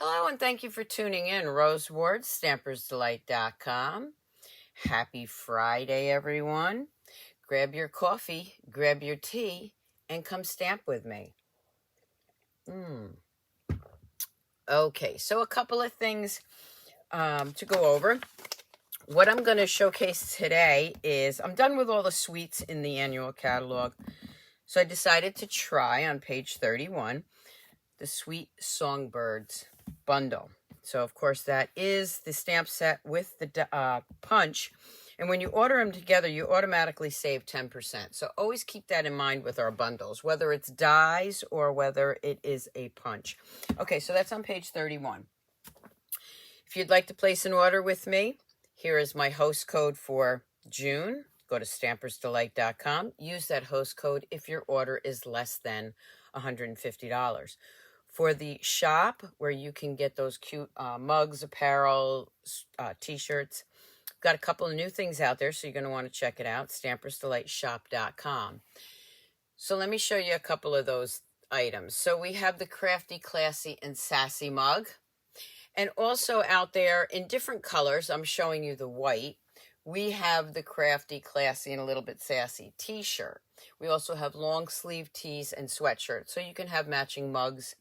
Hello and thank you for tuning in. Rose Ward, Stampersdelight.com. Happy Friday, everyone. Grab your coffee, grab your tea, and come stamp with me. Okay, so a couple of things to go over. What I'm going to showcase today is I'm done with all the sweets in the annual catalog. So I decided to try on page 31 the Sweet Songbirds bundle. So, of course, that is the stamp set with the punch. And when you order them together, you automatically save 10%. So always keep that in mind with our bundles, whether it's dies or whether it is a punch. Okay, so that's on page 31. If you'd like to place an order with me, here is my host code for June. Go to Stampersdelight.com. Use that host code if your order is less than $150. For the shop, where you can get those cute mugs, apparel, t-shirts, got a couple of new things out there, so you're going to want to check it out, Stampersdelightshop.com. So let me show you a couple of those items. So we have the Crafty, Classy, and Sassy mug. And also out there in different colors, I'm showing you the white, we have the Crafty, Classy, and a little bit Sassy t-shirt. We also have long sleeve tees and sweatshirts, so you can have matching mugs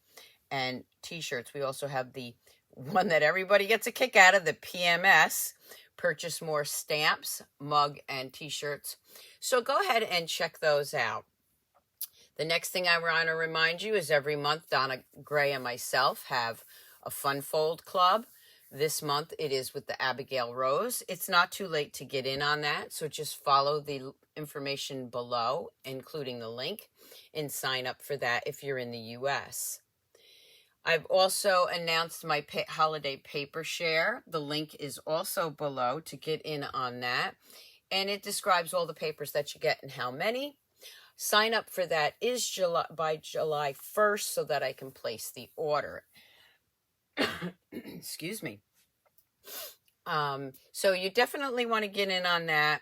and t-shirts. We also have the one that everybody gets a kick out of, the PMS, Purchase More Stamps, mug, and t-shirts. So go ahead and check those out. The next thing I want to remind you is every month Donna Gray and myself have a Fun Fold Club. This month it is with the Abigail Rose. It's not too late to get in on that, so just follow the information below, including the link, and sign up for that if you're in the U.S. I've also announced my holiday paper share. The link is also below to get in on that. And it describes all the papers that you get and how many. Sign up for that is by July 1st so that I can place the order. Excuse me. So you definitely want to get in on that.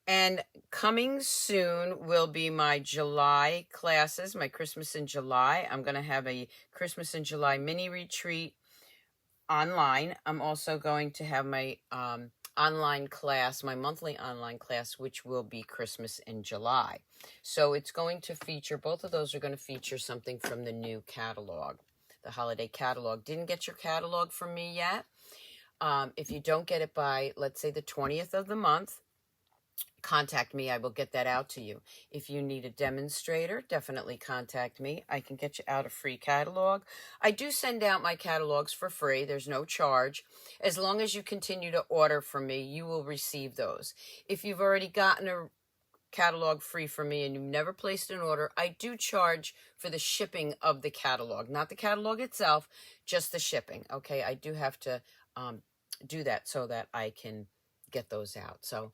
And coming soon will be my July classes, my Christmas in July. I'm going to have a Christmas in July mini retreat online. I'm also going to have my online class, my monthly online class, which will be Christmas in July. So it's going to feature, both of those are going to feature something from the new catalog, the holiday catalog. Didn't get your catalog from me yet? If you don't get it by, let's say, the 20th of the month, contact me. I will get that out to you. If you need a demonstrator, definitely contact me. I can get you out a free catalog. I do send out my catalogs for free. There's no charge. As long as you continue to order from me, you will receive those. If you've already gotten a catalog free from me and you've never placed an order, I do charge for the shipping of the catalog. Not the catalog itself, just the shipping. Okay, I do have to do that so that I can get those out. So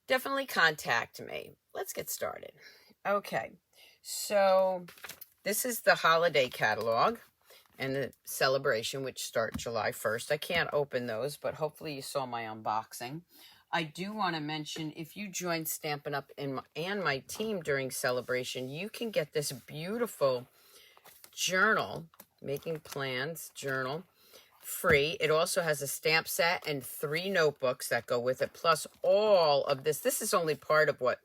definitely contact me. Let's get started. Okay, so this is the holiday catalog and the celebration, which start July 1st. I can't open those, but hopefully you saw my unboxing. I do want to mention, if you join Stampin' Up! And my team during celebration, you can get this beautiful journal, Making Plans journal, free. It also has a stamp set and 3 notebooks that go with it, plus all of this. This is only part of what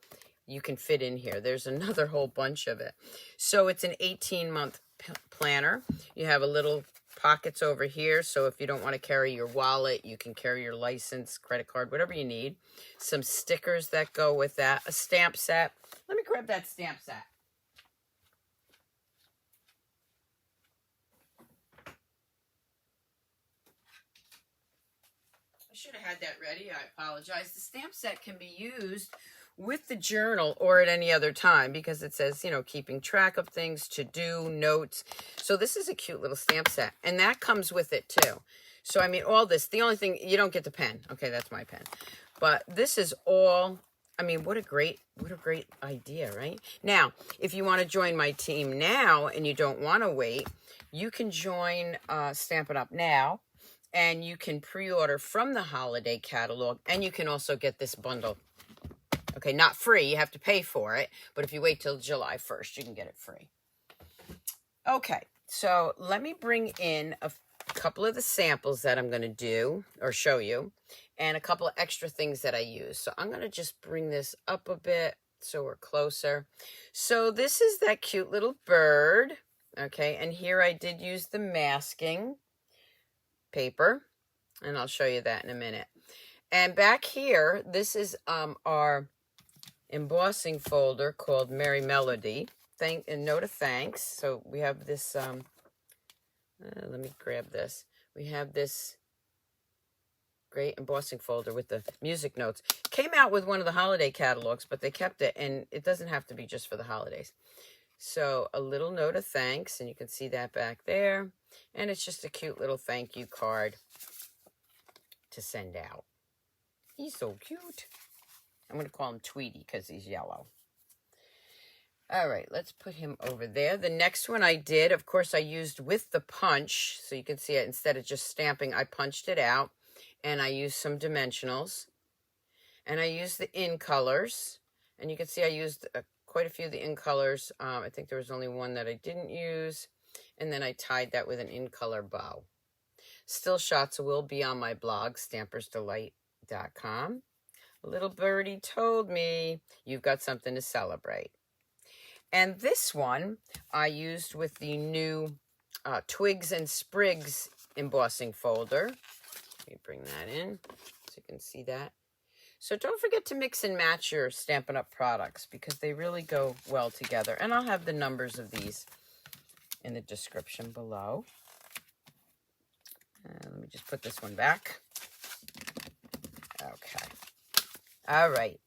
you can fit in here. There's another whole bunch of it. So it's an 18-month planner. You have a little pockets over here, so if you don't want to carry your wallet, you can carry your license, credit card, whatever you need. Some stickers that go with that. A stamp set. Let me grab that stamp set. Should have had that ready. I apologize. The stamp set can be used with the journal or at any other time because it says, you know, keeping track of things, to do, notes. So this is a cute little stamp set, and that comes with it too. So I mean, all this, the only thing, you don't get the pen. Okay, that's my pen. But this is all, I mean, what a great idea, right? Now, if you want to join my team now and you don't want to wait, you can join Stampin' Up! Now. And you can pre-order from the holiday catalog, and you can also get this bundle. Okay, not free. You have to pay for it. But if you wait till July 1st, you can get it free. Okay, so let me bring in a couple of the samples that I'm going to do or show you, and a couple of extra things that I use. So I'm going to just bring this up a bit so we're closer. So this is that cute little bird, okay, and here I did use the masking paper, and I'll show you that in a minute. And back here, this is our embossing folder called Merry Melody. Note of thanks. So we have this, let me grab this. We have this great embossing folder with the music notes. Came out with one of the holiday catalogs, but they kept it, and it doesn't have to be just for the holidays. So a little note of thanks, and you can see that back there. And it's just a cute little thank you card to send out. He's so cute. I'm going to call him Tweety because he's yellow. All right, let's put him over there. The next one I did, of course, I used with the punch. So you can see it, instead of just stamping, I punched it out. And I used some dimensionals. And I used the in colors. And you can see I used quite a few of the in colors. I think there was only one that I didn't use. And then I tied that with an in color bow. Still shots will be on my blog, Stampersdelight.com. A little birdie told me you've got something to celebrate. And this one I used with the new Twigs and Sprigs embossing folder. Let me bring that in so you can see that. So don't forget to mix and match your Stampin' Up! Products because they really go well together. And I'll have the numbers of these in the description below. Let me just put this one back. Okay. All right.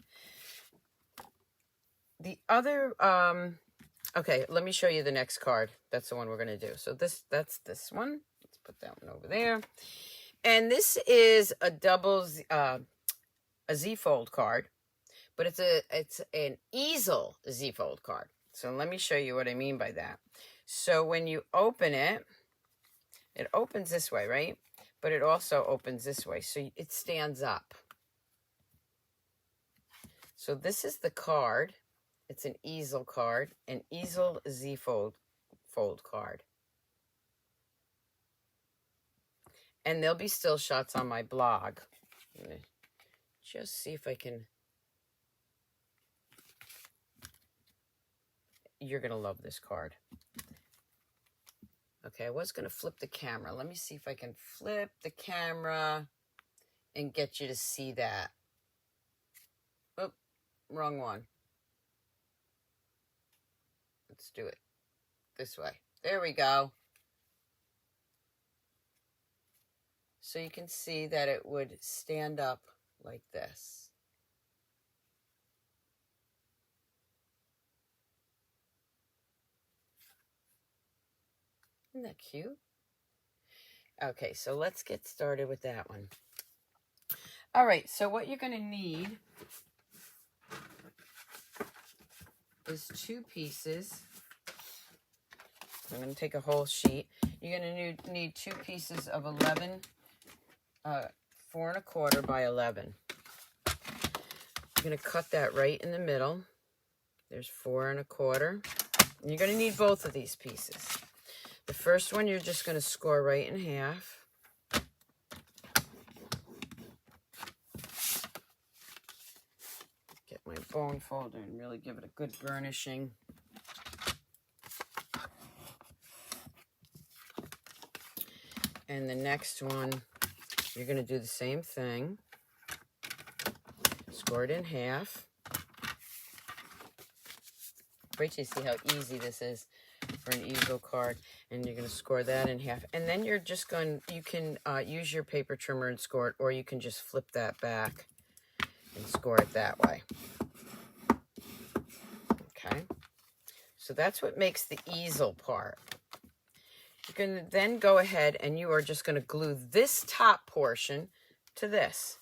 The other, okay, let me show you the next card. That's the one we're going to do. So that's this one. Let's put that one over there. And this is a a Z-fold card, but it's an Easel Z-fold card. So let me show you what I mean by that. So when you open it, it opens this way, right? But it also opens this way, so it stands up. So this is the card. It's an Easel card, an Easel Z-fold card. And there'll be still shots on my blog. I'm gonna just see if I can. You're going to love this card. Okay, I was going to flip the camera. Let me see if I can flip the camera and get you to see that. Oh, wrong one. Let's do it this way. There we go. So you can see that it would stand up like this. Isn't that cute? Okay, so let's get started with that one. All right, so what you're going to need is 2 pieces. I'm going to take a whole sheet. You're going to need 2 pieces of 11, 4 1/4 by 11. You're going to cut that right in the middle. There's 4 1/4. And you're going to need both of these pieces. The first one, you're just going to score right in half. Get my bone folder and really give it a good burnishing. And the next one, you're going to do the same thing. Score it in half. Wait till you see how easy this is for an Easel card. And you're going to score that in half. And then you're just going, you can use your paper trimmer and score it, or you can just flip that back and score it that way. Okay. So that's what makes the Easel part. You're going to then go ahead and you are just going to glue this top portion to this.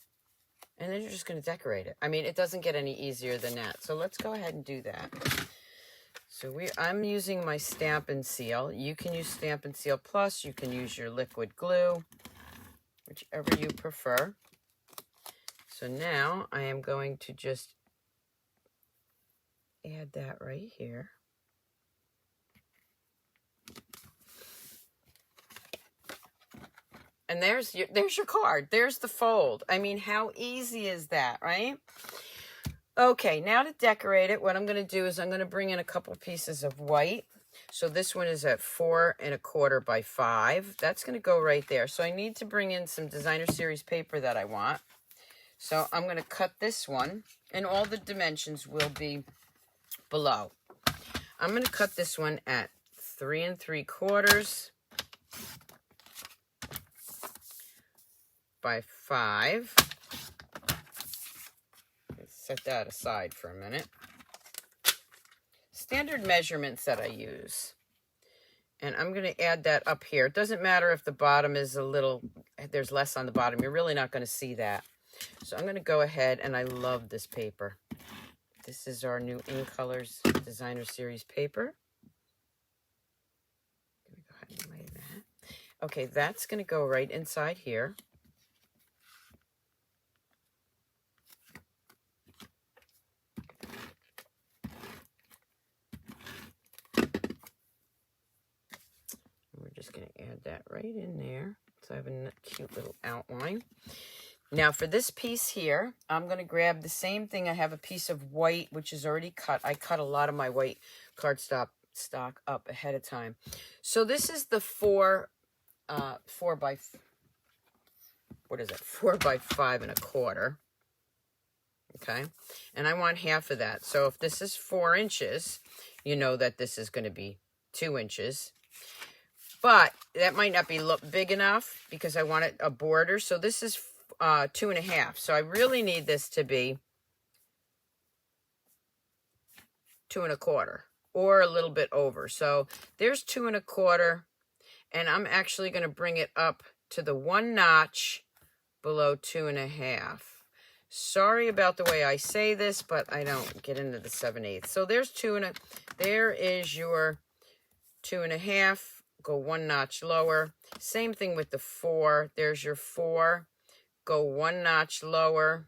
And then you're just going to decorate it. I mean, it doesn't get any easier than that. So let's go ahead and do that. So I'm using my Stampin' Seal. You can use Stampin' Seal Plus. You can use your liquid glue, whichever you prefer. So now I am going to just add that right here. And there's your card. There's the fold. I mean, how easy is that, right? Okay, now to decorate it, what I'm going to do is I'm going to bring in a couple pieces of white. So this one is at 4 1/4 by 5. That's going to go right there. So I need to bring in some designer series paper that I want. So I'm going to cut this one, and all the dimensions will be below. I'm going to cut this one at 3 3/4 by 5. Let's set that aside for a minute. Standard measurements that I use. And I'm going to add that up here. It doesn't matter if the bottom is a little, there's less on the bottom. You're really not going to see that. So I'm going to go ahead, and I love this paper. This is our new In Colors Designer Series paper. Let me go ahead and lay that. Okay, that's going to go right inside here. We're just going to add that right in there. So I have a cute little outline. Now for this piece here, I'm going to grab the same thing. I have a piece of white, which is already cut. I cut a lot of my white cardstock up ahead of time. So this is the 4 by 5 1/4. Okay. And I want half of that. So if this is 4 inches, you know that this is going to be 2 inches. But that might not be big enough because I want it a border. So this is 2 1/2. So I really need this to be 2 1/4 or a little bit over. So there's 2 1/4, and I'm actually going to bring it up to the 1 notch below 2 1/2. Sorry about the way I say this, but I don't get into the 7/8. So there's there is your 2 1/2. Go 1 notch lower. Same thing with the 4. There's your 4. Go 1 notch lower,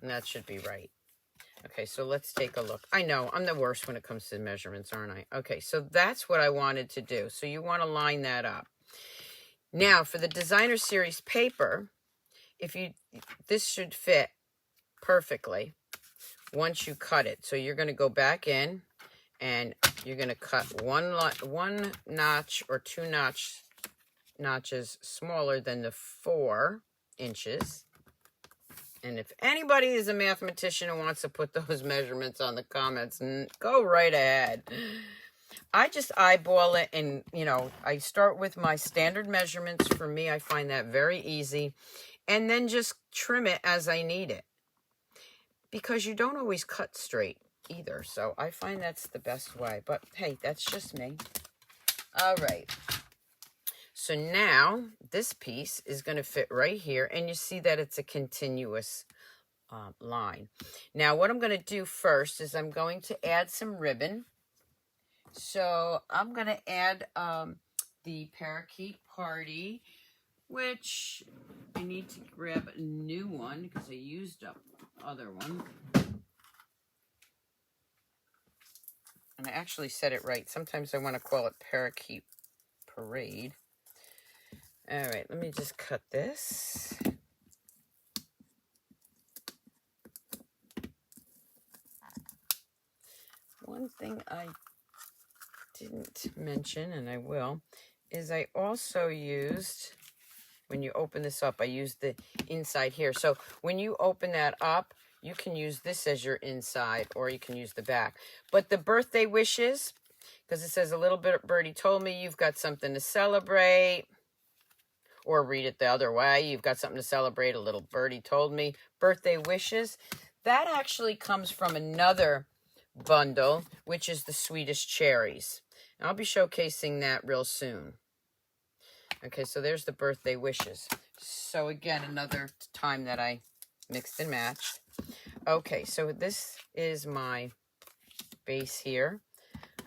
and that should be right. Okay, so let's take a look. I know, I'm the worst when it comes to measurements, aren't I? Okay, so that's what I wanted to do. So you want to line that up. Now, for the Designer Series paper, this should fit perfectly once you cut it. So you're going to go back in, and you're going to cut one notch or 2 notches smaller than the 4 inches. And if anybody is a mathematician and wants to put those measurements on the comments, go right ahead. I just eyeball it, and I start with my standard measurements. For me, I find that very easy, and then just trim it as I need it, because you don't always cut straight either. So I find that's the best way, but hey, that's just me. All right. So now this piece is going to fit right here, and you see that it's a continuous line. Now what I'm going to do first is I'm going to add some ribbon. So I'm going to add the Parakeet Party, which I need to grab a new one because I used up the other one. And I actually said it right. Sometimes I want to call it Parakeet Parade. All right, let me just cut this. One thing I didn't mention, and I will, is I also used, when you open this up, I used the inside here. So when you open that up, you can use this as your inside, or you can use the back. But the birthday wishes, because it says a little bit birdie told me you've got something to celebrate. Or read it the other way. You've got something to celebrate. A little birdie told me. Birthday wishes. That actually comes from another bundle, which is the Sweetest Cherries. And I'll be showcasing that real soon. Okay, so there's the birthday wishes. So again, another time that I mixed and matched. Okay, so this is my base here.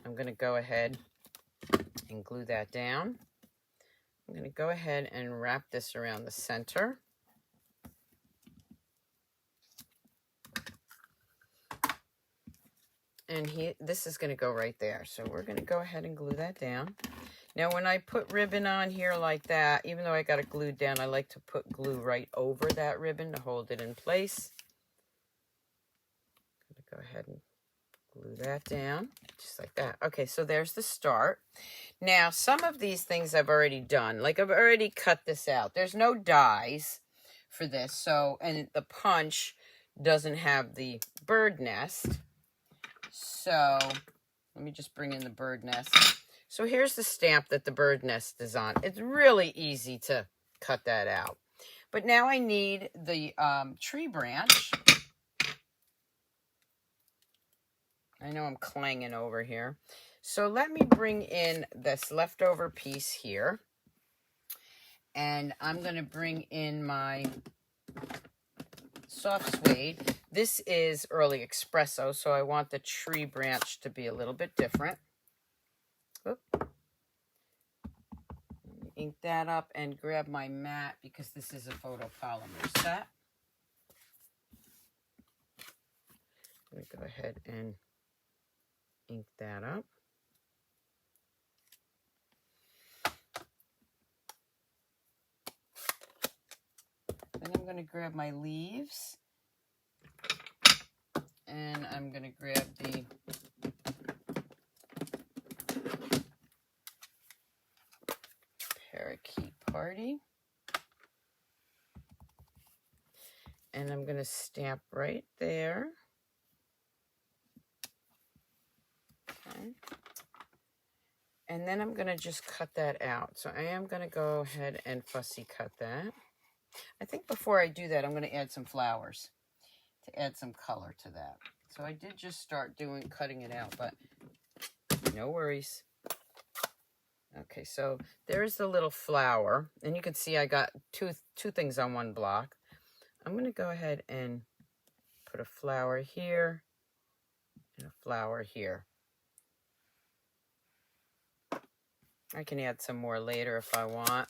I'm going to go ahead and glue that down. I'm going to go ahead and wrap this around the center. And this is going to go right there. So we're going to go ahead and glue that down. Now, when I put ribbon on here like that, even though I got it glued down, I like to put glue right over that ribbon to hold it in place. I'm going to go ahead and glue that down, just like that. Okay, so there's the start. Now, some of these things I've already done. Like, I've already cut this out. There's no dies for this, so, and the punch doesn't have the bird nest. So, let me just bring in the bird nest. So, here's the stamp that the bird nest is on. It's really easy to cut that out. But now I need the tree branch. I know I'm clanging over here. So let me bring in this leftover piece here. And I'm going to bring in my soft suede. This is early espresso, so I want the tree branch to be a little bit different. Oop. Ink that up and grab my mat because this is a photopolymer set. Let me go ahead and ink that up. Then I'm going to grab my leaves, and I'm going to grab the parakeet party, and I'm going to stamp right there. Okay. And then I'm going to just cut that out. So I am going to go ahead and fussy cut that. I think before I do that, I'm going to add some flowers to add some color to that. So I did just start cutting it out, but no worries. Okay, so there's the little flower, and you can see I got two things on one block. I'm going to go ahead and put a flower here and a flower here. I can add some more later if I want.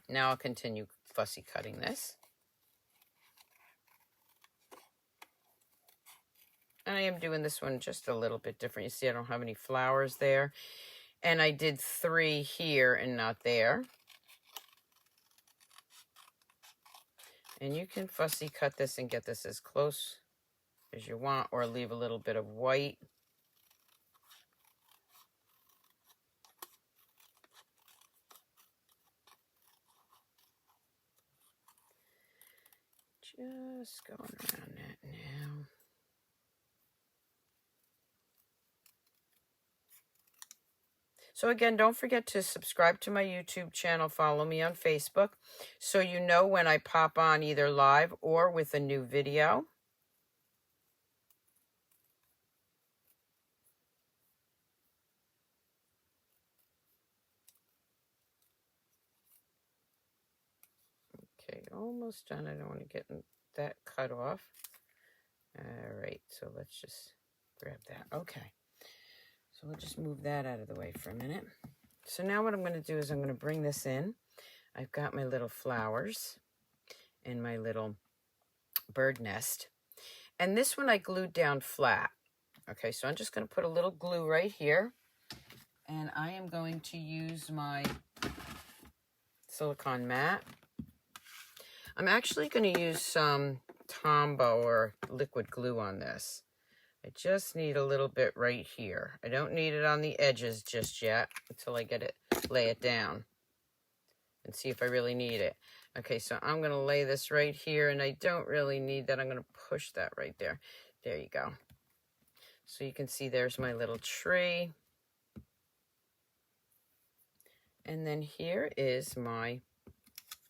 Now I'll continue fussy cutting this. And I am doing this one just a little bit different. You see I don't have any flowers there. And I did 3 here and not there. And you can fussy cut this and get this as close as you want, or leave a little bit of white. Just going around that now. So again, don't forget to subscribe to my YouTube channel, follow me on Facebook, so you know when I pop on either live or with a new video. Okay, almost done. I don't want to get that cut off. All right, so let's just grab that. Okay, so we'll just move that out of the way for a minute. So now what I'm going to do is I'm going to bring this in. I've got my little flowers and my little bird nest. And this one I glued down flat. Okay, so I'm just going to put a little glue right here. And I am going to use my silicone mat. I'm actually going to use some Tombow or liquid glue on this. I just need a little bit right here. I don't need it on the edges just yet until I lay it down and see if I really need it. Okay, so I'm going to lay this right here, and I don't really need that. I'm going to push that right there. There you go. So you can see there's my little tree. And then here is my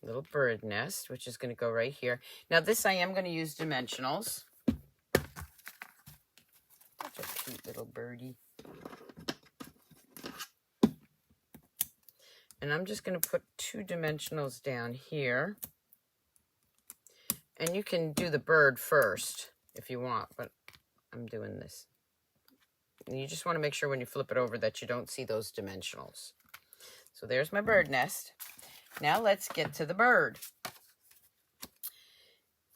little bird nest, which is going to go right here. Now this I am going to use dimensionals. Such a cute little birdie. And I'm just going to put 2 dimensionals down here. And you can do the bird first if you want, but I'm doing this. And you just want to make sure when you flip it over that you don't see those dimensionals. So there's my bird nest. Now let's get to the bird.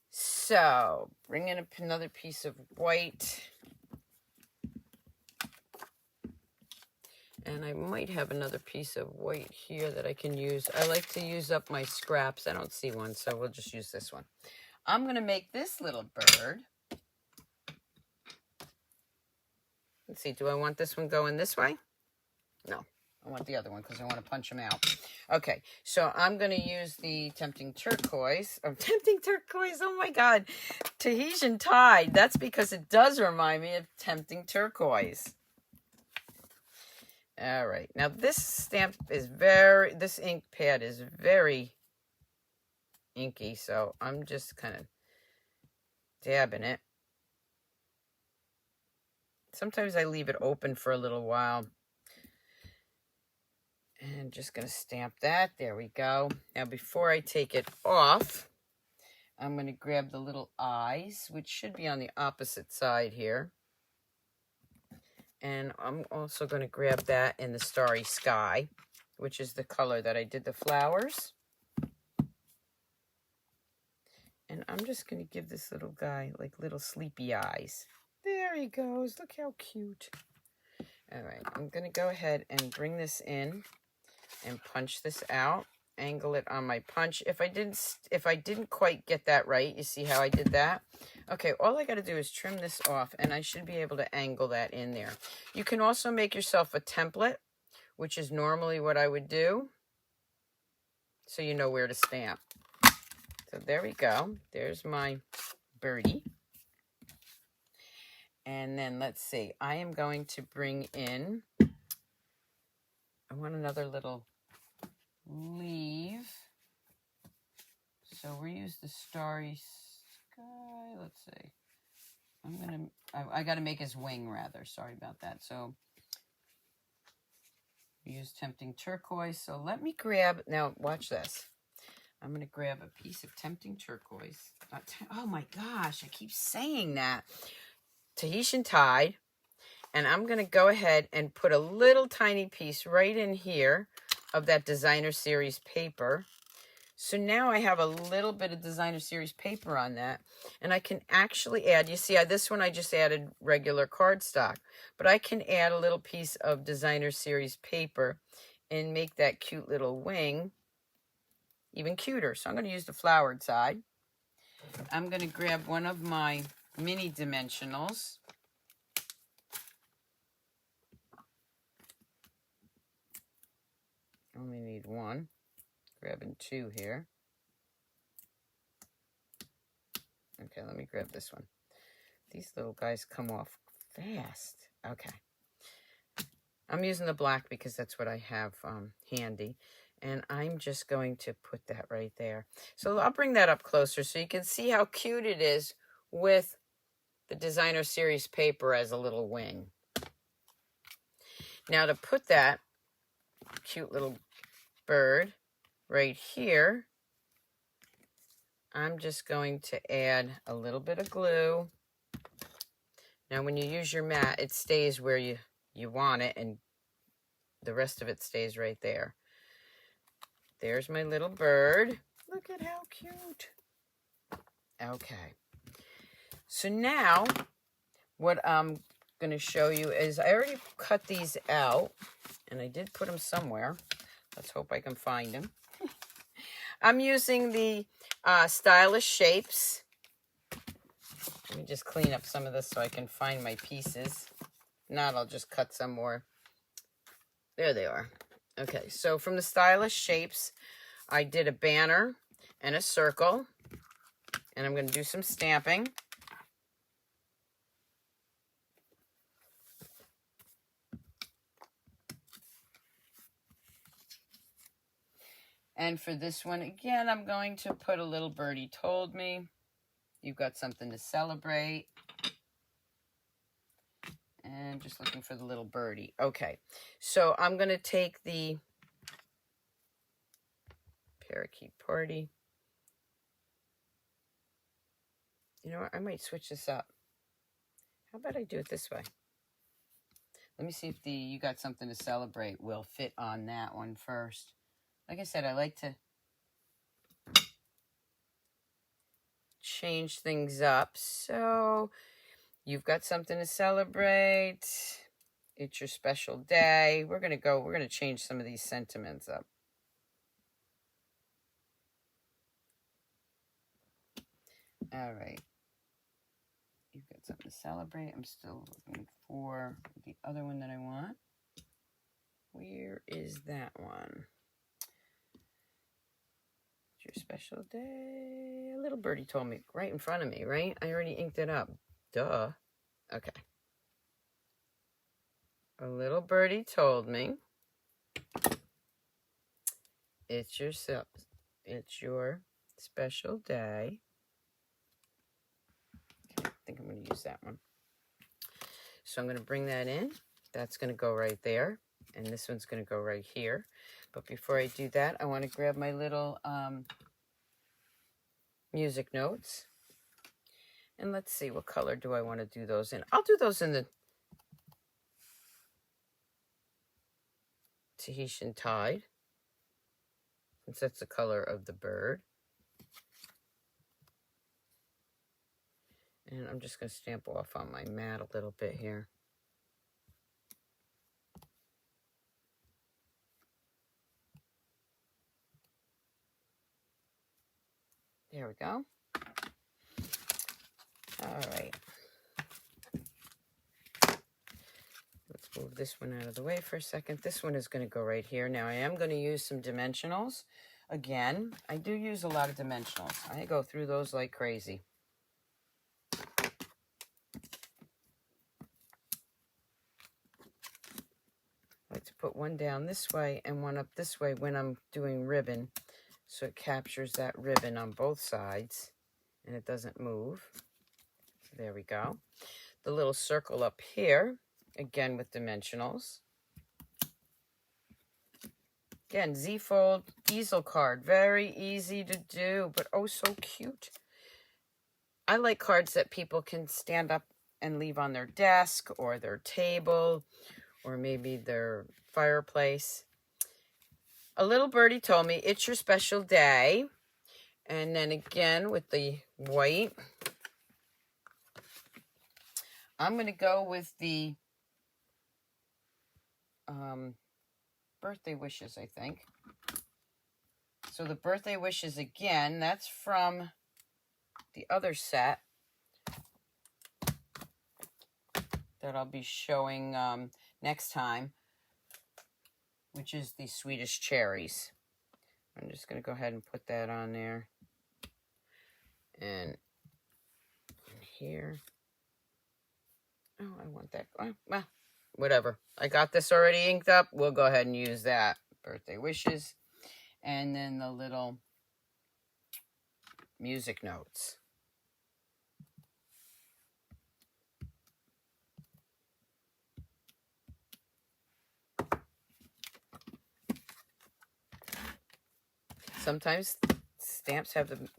So bring in another piece of white. And I might have another piece of white here that I can use. I like to use up my scraps. I don't see one, so we'll just use this one. I'm going to make this little bird. Let's see, do I want this one going this way? No, I want the other one because I want to punch them out. Okay, so I'm going to use the Tempting Turquoise. Oh, Tempting Turquoise, oh my God. Tahitian Tide, that's because it does remind me of Tempting Turquoise. All right, now this stamp is this ink pad is very inky, so I'm just kind of dabbing it. Sometimes I leave it open for a little while. And just going to stamp that. There we go. Now, before I take it off, I'm going to grab the little eyes, which should be on the opposite side here. And I'm also going to grab that in the Starry Sky, which is the color that I did the flowers. And I'm just going to give this little guy like little sleepy eyes. There he goes. Look how cute. All right, I'm going to go ahead and bring this in and punch this out. Angle it on my punch. If I didn't quite get that right, you see how I did that? Okay, all I got to do is trim this off, and I should be able to angle that in there. You can also make yourself a template, which is normally what I would do, so you know where to stamp. So there we go. There's my birdie. And then let's see. I am going to bring in, I want another little leaf. So we use the Starry Sky. Let's see. I got to make his wing rather. Sorry about that. So we use Tempting Turquoise. So let me grab, now watch this. I'm going to grab a piece of Tempting Turquoise. Oh my gosh, I keep saying that. Tahitian Tide. And I'm going to go ahead and put a little tiny piece right in here of that Designer Series paper. So now I have a little bit of Designer Series paper on that. And I can actually add, you see, this one I just added regular cardstock. But I can add a little piece of Designer Series paper and make that cute little wing even cuter. So I'm going to use the flowered side. I'm going to grab one of my mini dimensionals. Only need one. Grabbing two here. Okay, let me grab this one. These little guys come off fast. Okay. I'm using the black because that's what I have handy. And I'm just going to put that right there. So I'll bring that up closer so you can see how cute it is with the Designer Series paper as a little wing. Now to put that cute little bird right here, I'm just going to add a little bit of glue. Now when you use your mat, it stays where you want it, and the rest of it stays right there. There's my little bird. Look at how cute. Okay. So now what I'm going to show you is I already cut these out, and I did put them somewhere. Let's hope I can find them. I'm using the Stylish Shapes. Let me just clean up some of this so I can find my pieces. If not, I'll just cut some more. There they are. Okay, so from the Stylish Shapes, I did a banner and a circle. And I'm going to do some stamping. And for this one, again, I'm going to put a little birdie told me. You've got something to celebrate. And just looking for the little birdie. Okay, so I'm going to take the Parakeet Party. You know what? I might switch this up. How about I do it this way? Let me see if the You Got Something to Celebrate will fit on that one first. Like I said, I like to change things up. So, you've got something to celebrate. It's your special day. We're going to change some of these sentiments up. All right. You've got something to celebrate. I'm still looking for the other one that I want. Where is that one? It's your special day. A little birdie told me right in front of me, right? I already inked it up. Duh. Okay. A little birdie told me it's your special day. Okay, I think I'm going to use that one. So I'm going to bring that in. That's going to go right there. And this one's going to go right here. But before I do that, I want to grab my little music notes. And let's see, what color do I want to do those in? I'll do those in the Tahitian Tide, since that's the color of the bird. And I'm just going to stamp off on my mat a little bit here. There we go. All right. Let's move this one out of the way for a second. This one is going to go right here. Now I am going to use some dimensionals. Again, I do use a lot of dimensionals. I go through those like crazy. I like to put one down this way and one up this way when I'm doing ribbon, so it captures that ribbon on both sides and it doesn't move. So there we go. The little circle up here, again with dimensionals. Again, Z-fold easel card, very easy to do, but oh so cute. I like cards that people can stand up and leave on their desk or their table or maybe their fireplace. A little birdie told me it's your special day. And then again with the white, I'm going to go with the birthday wishes, I think. So the birthday wishes again, that's from the other set that I'll be showing next time, which is the Sweetest Cherries. I'm just going to go ahead and put that on there. And here. Oh, I want that. Well, whatever. I got this already inked up. We'll go ahead and use that. Birthday wishes. And then the little music notes. Sometimes stamps have the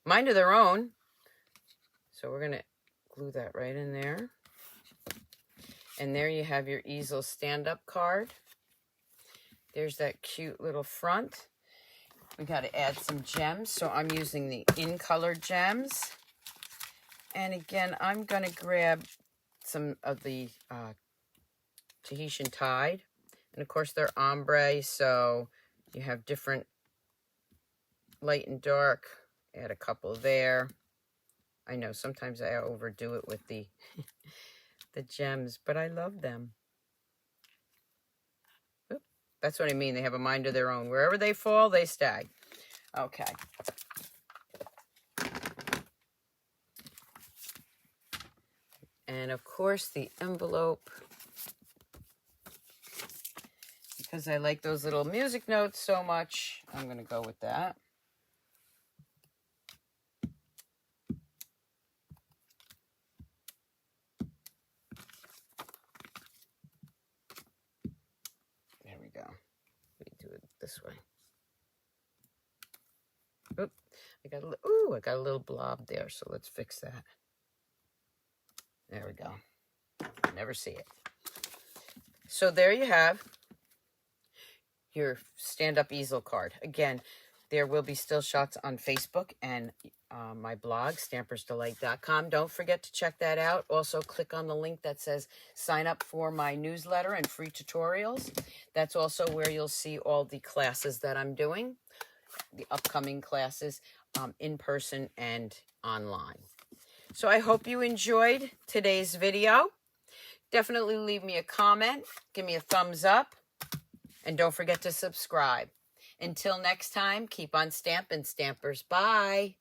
mind of their own. So we're going to glue that right in there. And there you have your easel stand-up card. There's that cute little front. We got to add some gems. So I'm using the in-color gems. And again, I'm going to grab some of the Tahitian Tide. And of course, they're ombre, so you have different light and dark. Add a couple there. I know sometimes I overdo it with the the gems, but I love them. Oop, that's what I mean. They have a mind of their own. Wherever they fall, they stay. Okay. And of course, the envelope. Because I like those little music notes so much, I'm going to go with that. There we go. Let me do it this way. Oop, I got a little blob there, so let's fix that. There we go. Never see it. So there you have your stand-up easel card. Again, there will be still shots on Facebook and my blog, Stampersdelight.com. Don't forget to check that out. Also, click on the link that says sign up for my newsletter and free tutorials. That's also where you'll see all the classes that I'm doing, the upcoming classes, in person and online. So I hope you enjoyed today's video. Definitely leave me a comment, give me a thumbs up, and don't forget to subscribe. Until next time, keep on stamping, Stampers. Bye.